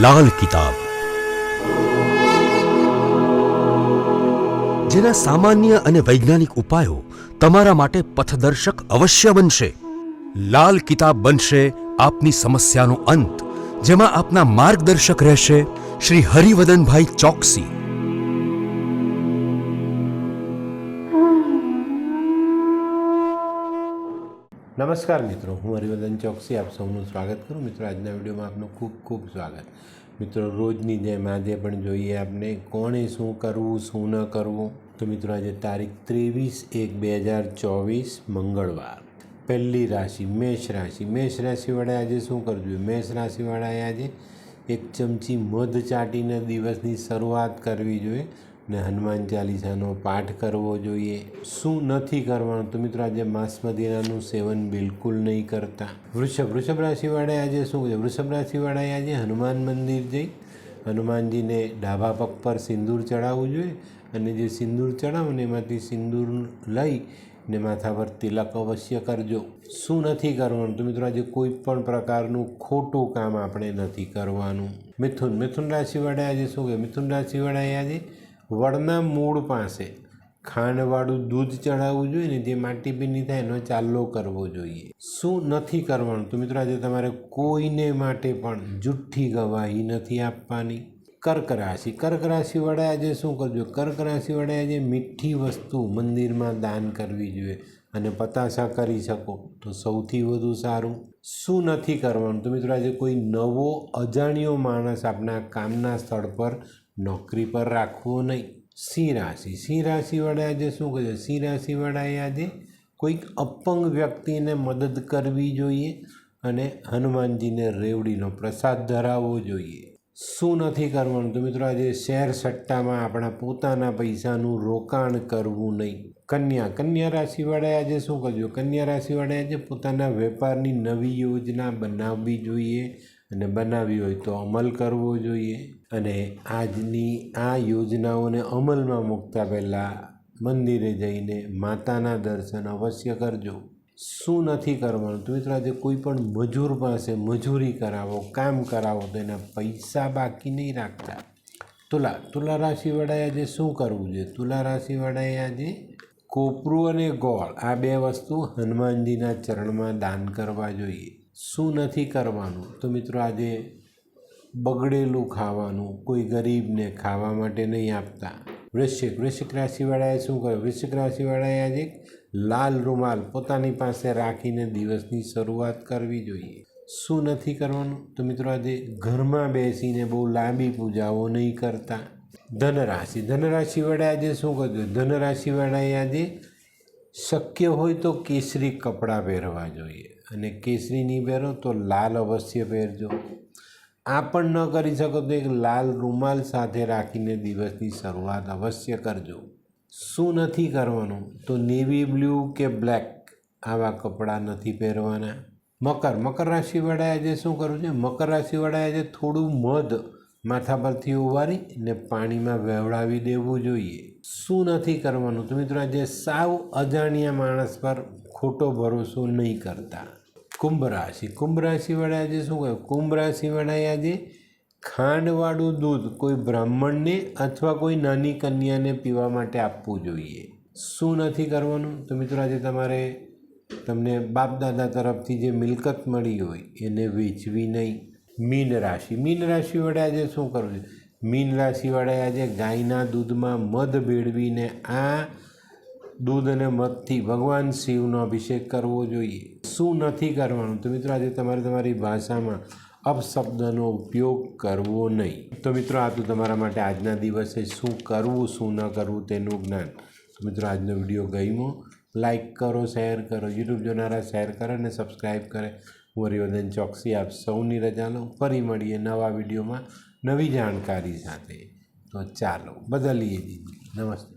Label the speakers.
Speaker 1: લાલ કિતાબ, જેના સામાન્ય અને વૈજ્ઞાનિક ઉપાયો તમારા માટે પથદર્શક અવશ્ય બનશે। લાલ કિતાબ બનશે આપની સમસ્યાનો અંત, જેમાં આપના માર્ગદર્શક રહેશે શ્રી હરિવદનભાઈ ચોકસી।
Speaker 2: નમસ્કાર મિત્રો, હું હરિવદન ચોકસી આપ સૌનું સ્વાગત કરું। મિત્રો, આજના વિડીયોમાં આપનું ખૂબ ખૂબ સ્વાગત। મિત્રો, રોજની જેમ આજે પણ જોઈએ આપણે કોણે શું કરવું શું ન કરવું। તો મિત્રો, આજે તારીખ 23/1/2024 મંગળવાર, પહેલી રાશિ મેષ રાશિ। મેષ રાશિવાળાએ આજે શું કરવું જોઈએ? મેષ રાશિવાળાએ આજે 1 ચમચી મધ ચાટીને દિવસની શરૂઆત કરવી જોઈએ ને હનુમાન ચાલીસાનો પાઠ કરવો જોઈએ। શું નથી કરવાનું? તો મિત્રો, આજે માંસ મદિરાનું સેવન બિલકુલ નહીં કરતા। વૃષભ રાશિવાળાએ આજે શું છે? વૃષભ રાશિવાળાએ આજે હનુમાન મંદિર જઈ હનુમાનજીને ડાબા પગ પર સિંદૂર ચડાવવું જોઈએ અને જે સિંદૂર ચડાવો ને એમાંથી સિંદૂર લઈ ને માથા પર તિલક અવશ્ય કરજો। શું નથી કરવાનું? તો મિત્રો, આજે કોઈ પણ પ્રકારનું ખોટું કામ આપણે નથી કરવાનું। મિથુન રાશિવાળાએ આજે શું કહે? મિથુન રાશિવાળાએ આજે વડના મૂળ પાસે ખાંડવાળું દૂધ ચડાવવું જોઈએ ને જે માટી ભીની થાય એનો ચાલ્લો કરવો જોઈએ। શું નથી કરવાનું? તો મિત્રો, આજે તમારે કોઈને માટે પણ જુઠ્ઠી ગવાહી નથી આપવાની। કર્ક રાશિવાળાએ આજે શું કરજો? કર્ક રાશિવાળાએ આજે મીઠી વસ્તુ મંદિરમાં દાન કરવી જોઈએ અને પતાસા કરી શકો તો સૌથી વધુ સારું। શું નથી કરવાનું? તો મિત્રો, આજે કોઈ નવો અજાણ્યો માણસ આપણા કામના સ્થળ પર નોકરી પર રાખવો નહીં। સિંહ રાશિવાળાએ આજે શું કરજો? સિંહ રાશિવાળાએ આજે કોઈક અપંગ વ્યક્તિને મદદ કરવી જોઈએ અને હનુમાનજીને રેવડીનો પ્રસાદ ધરાવવો જોઈએ। શું નથી કરવાનું? તો મિત્રો, આજે શેર સટ્ટામાં આપણા પોતાના પૈસાનું રોકાણ કરવું નહીં। કન્યા રાશિવાળાએ આજે શું કરજો? કન્યા રાશિવાળાએ આજે પોતાના વેપારની નવી યોજના બનાવવી જોઈએ અને બનાવી હોય તો અમલ કરવો જોઈએ અને આજની આ યોજનાઓને અમલમાં મૂકતા પહેલાં મંદિરે જઈને માતાના દર્શન અવશ્ય કરજો। શું નથી કરવાનું? તો મિત્રો, આજે કોઈ પણ મજૂર પાસે મજૂરી કરાવો, કામ કરાવો તો એના પૈસા બાકી નહીં રાખતા। તુલા રાશિવાળાએ આજે શું કરવું જોઈએ? તુલા રાશિવાળાએ આજે કોપરું અને ગોળ આ 2 વસ્તુ હનુમાનજીના ચરણમાં દાન કરવા જોઈએ। શું નથી કરવાનું? તો મિત્રો, આજે બગડેલું ખાવાનું કોઈ ગરીબને ખાવા માટે નહીં આપતા। વૃશ્ચિક રાશિવાળાએ શું કર્યું? વૃશ્ચિક રાશિવાળાએ આજે લાલ રૂમાલ પોતાની પાસે રાખીને દિવસની શરૂઆત કરવી જોઈએ। શું નથી કરવાનું? તો મિત્રો, આજે ઘરમાં બેસીને બહુ લાંબી પૂજાઓ નહીં કરતા। ધનરાશિવાળાએ આજે શું કર્યું? ધનરાશિવાળાએ આજે શક્ય હોય તો કેસરી કપડાં પહેરવા જોઈએ અને કેસરી નહીં પહેરો તો લાલ અવશ્ય પહેરજો। આ પણ ન કરી શકો તો એક લાલ રૂમાલ સાથે રાખીને દિવસની શરૂઆત અવશ્ય કરજો। શું નથી કરવાનું? તો નેવી બ્લુ કે બ્લેક આવા કપડાં નથી પહેરવાના। મકર રાશિવાળાએ આજે શું કરવું છે? મકર રાશિવાળાએ આજે થોડું મધ માથા પરથી ઉવારી ને પાણીમાં વહેવડાવી દેવું જોઈએ। શું નથી કરવાનું? તો મિત્રો, આજે સાવ અજાણ્યા માણસ પર ખોટો ભરોસો નહીં કરતા। કુંભ રાશિવાળાએ આજે શું કહ્યું? કુંભ રાશિવાળાએ આજે ખાંડવાળું દૂધ કોઈ બ્રાહ્મણને અથવા કોઈ નાની કન્યાને પીવા માટે આપવું જોઈએ। શું નથી કરવાનું? તો મિત્રો, આજે તમને બાપ દાદા તરફથી જે મિલકત મળી હોય એને વેચવી નહીં। મીન રાશિવાળાએ આજે શું કરવું? મીન રાશિવાળાએ આજે ગાયના દૂધમાં મધ ભેળવીને આ દૂધ અને મધથી ભગવાન શિવનો અભિષેક કરવો જોઈએ। શું નથી કરવાનું? તો મિત્રો, આજે તમારી ભાષામાં અપશબ્દનો ઉપયોગ કરવો નહીં। તો મિત્રો, આ તો તમારા માટે આજના દિવસે શું કરવું શું ન કરવું તેનું જ્ઞાન। તો મિત્રો, આજનો વિડીયો ગમ્યો લાઈક કરો, શેર કરો, યુટ્યુબ જોનારા શેર કરે અને સબસ્ક્રાઈબ કરે। હું હરિવદન ચોકસી આપ સૌની રજા લઉં। ફરી મળીએ નવા વિડીયોમાં નવી જાણકારી સાથે। તો ચાલો બદલીએ જિંદગી। નમસ્તે।